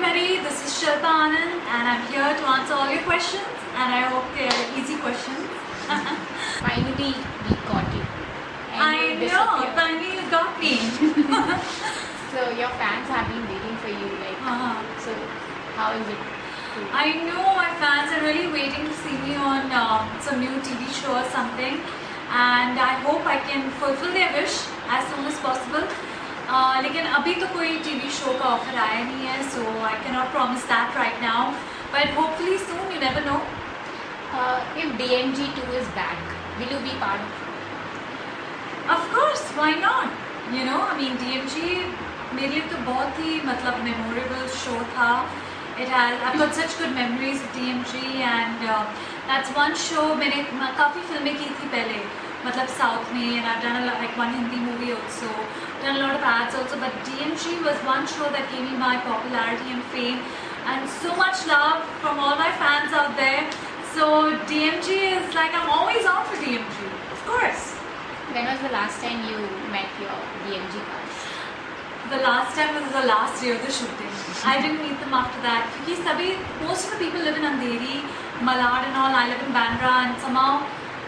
everybody, this is Shilpa Anand and I'm here to answer all your questions and I hope they are easy questions. Finally, we got you. And I you know, disappeared. finally you got me. So your fans have been waiting for you. So how is it? I know my fans are really waiting to see me on some new TV show or something, and I hope I can fulfill their wish as soon as possible. लेकिन अभी तो कोई TV show का offer आया नहीं है, so I cannot promise that right now. But hopefully soon, you never know. If DMG2 is back, will you be part of it? Of course, why not? You know, I mean DMG मेरे लिए तो बहुत ही मतलब memorable show था. I've got such good memories of DMG and that's one show मैंने काफ़ी फिल्में की थी पहले मतलब साउथ में and I've done like one Hindi movie also, done a lot of ads also, but DMG was one show that gave me my popularity and fame and so much love from all my fans out there. So DMG is like, I'm always on for DMG, of course. When was the last time you met your DMG cast? The last time was the last day of the shooting. I didn't meet them after that because most of the people live in Andheri, Malad and all. I live in Bandra and somehow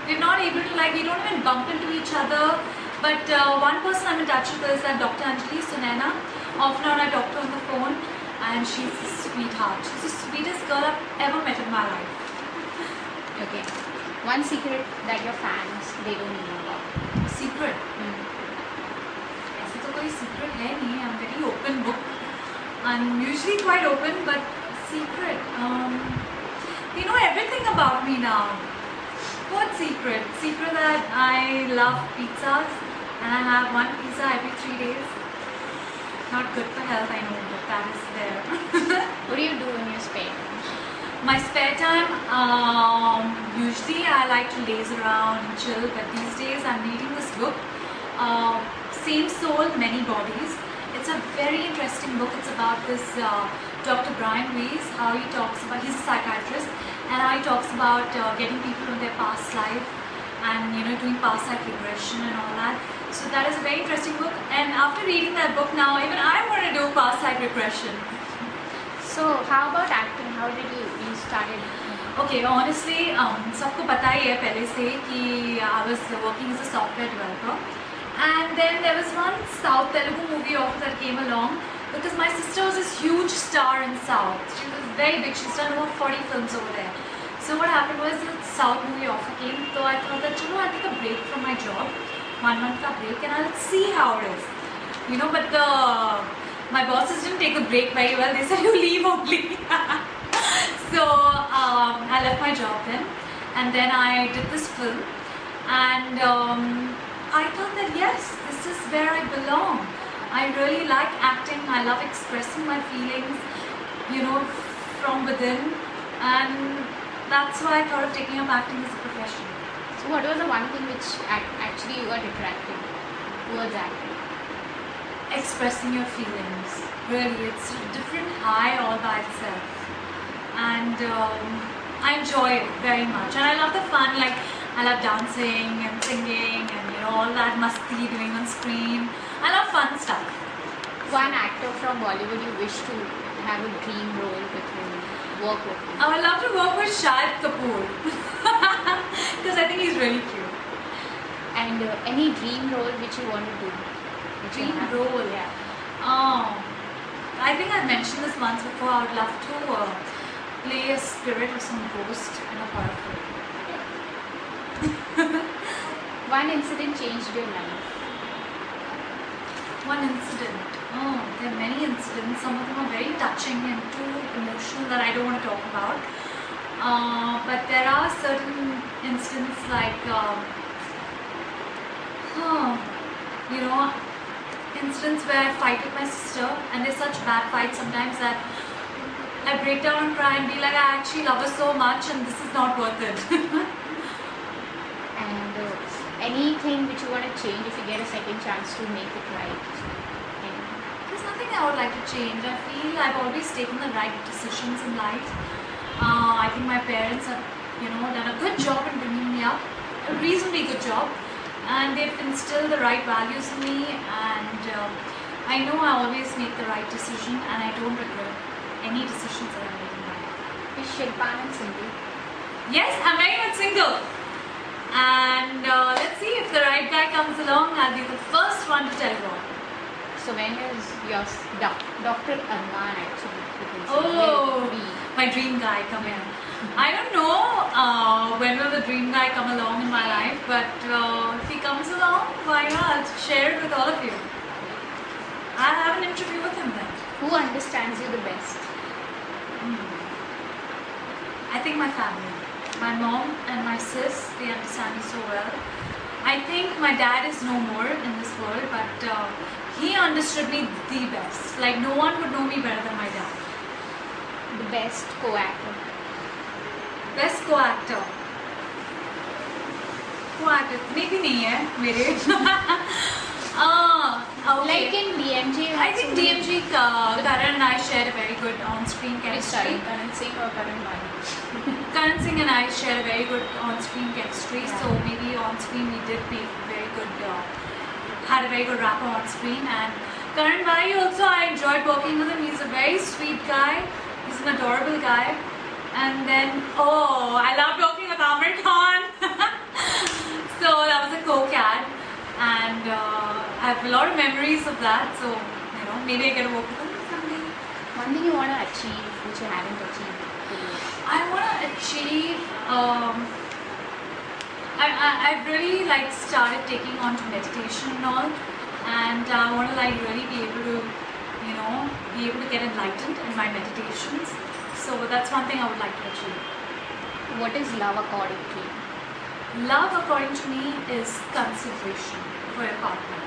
we're not able to we don't even bump into each other. But one person I'm in touch with is Dr. Anjali Sunena. Often I talk to her on the phone and she's a sweetheart. She's the sweetest girl I've ever met in my life. Okay. One secret that your fans, they don't know about. Secret? ऐसे तो कोई secret है नहीं. I'm very open book. I'm usually quite open, but secret. They know everything about me now. What secret? Secret that I love pizzas and I have one pizza every 3 days. Not good for health, I know, but that is there. What do you do in your spare time? My spare time, usually I like to laze around and chill, but these days I'm reading this book, Same Soul, Many Bodies. It's a very interesting book. It's about this Dr. Brian Weiss, how he talks about, he's a psychiatrist, and how he talks about getting people from their past life and doing past life regression and all that. So that is a very interesting book, and after reading that book now, even I want to do past life regression. So how about acting? How did you started? Okay, honestly, सबको पता ही है पहले से कि I was working as a software developer, and then there was one South Telugu movie offer that came along because my sister was this huge star in South. She was very big. She's done over 40 films over there. So what happened was the South movie offer came, so I thought that I'll take a break from my job, 1 month ka break, and I'll see how it is. But my bosses didn't take the break very well. They said you leave only. So I left my job then, and then I did this film, and I thought that yes, this is where I belong. I really like acting. I love expressing my feelings, from within, and that's why I thought of taking up acting as a profession. So what was the one thing which actually you got attracted towards acting? Expressing your feelings. Really, it's a different high all by itself. And I enjoy it very much. And I love the fun, I love dancing and singing and all that masti doing on screen. I love fun stuff. One actor from Bollywood you wish to have a dream role with him, work with him? I would love to work with Shahid Kapoor. Because I think he's really cute. And any dream role which you want to do? Dream role? Yeah. I think I've mentioned this once before. I would love to play a spirit or some ghost in a horror film. One incident changed your life? One incident? Oh, there are many incidents. Some of them are very touching and too emotional that I don't want to talk about. But there are certain incidents incidents where I fight with my sister, and there's such bad fights sometimes that I break down and cry and be like, I actually love her so much and this is not worth it. And anything which you want to change if you get a second chance to make it right? There's nothing I would like to change. I feel I've always taken the right decisions in life. I think my parents have, done a good job in bringing me up, a reasonably good job, and they've instilled the right values in me, and I know I always make the right decision and I don't regret any decisions that I make in life. Is Shilpa Anand single? Yes, I'm very much single. And let's see if the right guy comes along. I'll be the first one to tell you all. So when is your Dr. Arman actually? Oh, my dream guy coming. I don't know when will the dream guy come along in my life, but if he comes along, why not? I'll share it with all of you. I'll have an interview with him then. Who understands you the best? I think my family. My mom and my sis, they understand me so well. I think my dad is no more in this world, but he understood me the best. Like no one would know me better than my dad. The best co-actor? Best co-actor? Co-actor? maybe nahi hai mere. Okay. Like in DMJ? I think DMJ, Karan and I shared a very good on-screen chemistry. Karan Singh or Karan Bhai? Karan Singh and I shared a very good on-screen chemistry, so maybe on-screen we did make very good, had a very good rapport on-screen. And Karan Bhai also, I enjoyed working with him. He's a very sweet guy. He's an adorable guy. And then, I love working with Amir Khan. So that was a co-cad. And I have a lot of memories of that. So, maybe I get to work with him someday. One thing you want to achieve which you haven't achieved? I want to achieve. I've really started taking on to meditation and all, and I want to really be able to, get enlightened in my meditations. So that's one thing I would like to achieve. What is love according to you? Love, according to me, is consideration for your partner.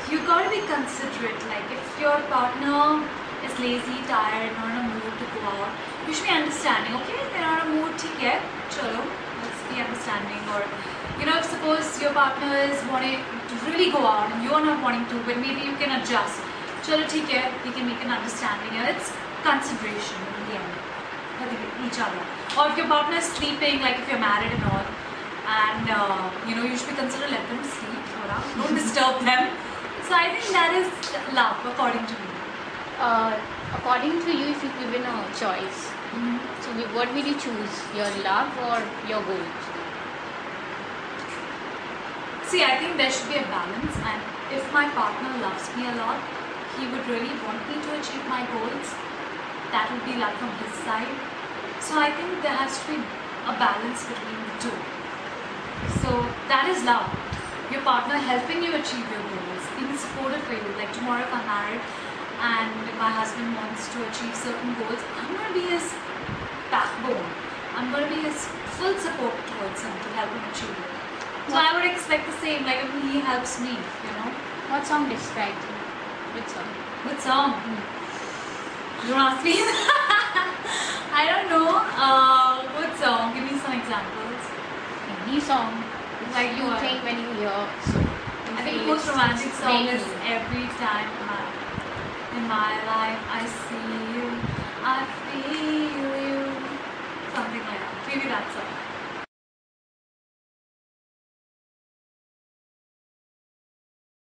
You got to be considerate. Like if your partner is lazy, tired, not in a mood to go out, you should be understanding. Okay, they're not in a mood, theek hai, chalo, let's be understanding. Or if suppose your partner is wanting to really go out and you're not wanting to, but maybe you can adjust. Chalo, theek hai, we can make an understanding, and it's consideration in the end for each other. Or if your partner is sleeping, like if you're married and all, and you should be considerate, let them sleep, don't disturb them. So I think that is love, according to me. According to you, if you're given a choice, so what will you choose? Your love or your goals? See, I think there should be a balance, and if my partner loves me a lot, he would really want me to achieve my goals. That would be love from his side. So I think there has to be a balance between the two. So that is love. Your partner helping you achieve your goals, being supportive for you. Like tomorrow if I'm married and my husband wants to achieve certain goals, I'm going to be his backbone. I'm going to be his full support towards him to help him achieve it. So I would expect the same, like when he helps me, What song describes you? Which song? Which song? Don't ask me. I don't know. What song? Give me some examples. Any song. Like you think when you hear. I think the most romantic song is Every Time in my life I see